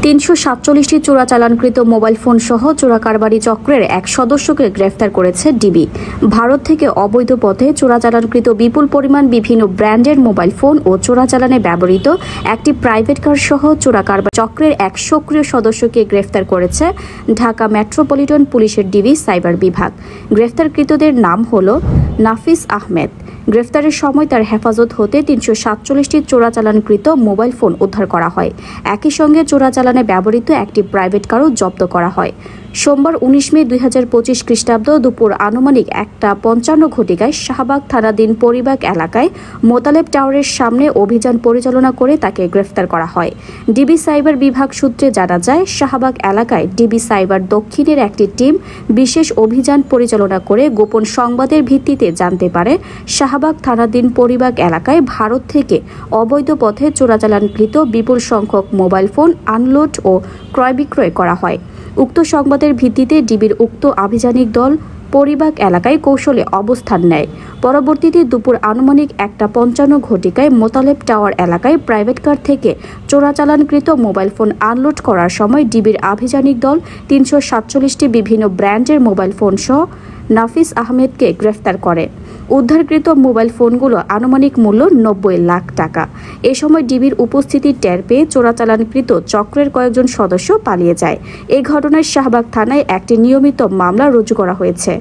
৩৪৭টি চোরাচালানকৃত mobile phone সহ চোরাকারবারি চক্রের এক সদস্যকে গ্রেফতার করেছে ডিবি। ভারত থেকে অবৈধ পথে চোরাচালানকৃত বিপুল পরিমাণ বিভিন্ন ব্র্যান্ডের মোবাইল ফোন ও চোরাচালানে ব্যবহৃত একটি প্রাইভেট কার সহ চোরাকারবারি চক্রের এক সক্রিয় সদস্যকে গ্রেফতার করেছে ঢাকা মেট্রোপলিটন পুলিশের ডিবি সাইবার বিভাগ। গ্রেফতারকৃতদের নাম হল নাফিস আহমেদ। গ্রেফতারের সময় তার হেফাজত হতে ৩৪৭টি চোরাচালানকৃত মোবাইল ফোন উদ্ধার করা হয়। একই সঙ্গে চোরাচালানে ব্যবহৃত একটি প্রাইভেট কারও জব্দ করা হয়। সোমবার ১৯ মে ২০২৫ খ্রিস্টাব্দ দুপুর আনুমানিক ১টা ৫৫ ঘটিকায় শাহবাগ থানাধীন পরিবাগ এলাকায় মোতালেব টাওয়ারের সামনে অভিযান পরিচালনা করে তাকে গ্রেফতার করা হয়। ডিবি সাইবার বিভাগ সূত্রে জানা যায়, শাহবাগ এলাকায় ডিবি সাইবার দক্ষিণের একটি টিম বিশেষ অভিযান পরিচালনা করে গোপন সংবাদের ভিত্তিতে জানতে পারে শাহবাগ থানাধীন পরিবাগ এলাকায় ভারত থেকে অবৈধ পথে চোরাচালানকৃত বিপুল সংখ্যক মোবাইল ফোন আনলোড ও ক্রয় বিক্রয় করা হয়। উক্ত সংবাদের ভিত্তিতে ডিবির উক্ত আভিযানিক দল পরিবাগ এলাকায় কৌশলে অবস্থান নেয়। পরবর্তীতে দুপুর আনুমানিক ১টা ৫৫ ঘটিকায় মোতালেব টাওয়ার এলাকায় প্রাইভেট কার থেকে চোরাচালানকৃত মোবাইল ফোন আনলোড করার সময় ডিবির আভিযানিক দল ৩৪৭টি বিভিন্ন ব্র্যান্ডের মোবাইল ফোন সহ নাফিস আহমেদকে গ্রেফতার করে। উদ্ধারকৃত মোবাইল ফোনগুলো আনুমানিক মূল্য ৯০ লাখ টাকা। এ সময় ডিবির উপস্থিতি টের পেয়ে চোরাচালানকৃত চক্রের কয়েকজন সদস্য পালিয়ে যায়। এই ঘটনায় শাহবাগ থানায় একটি নিয়মিত মামলা রুজু করা হয়েছে।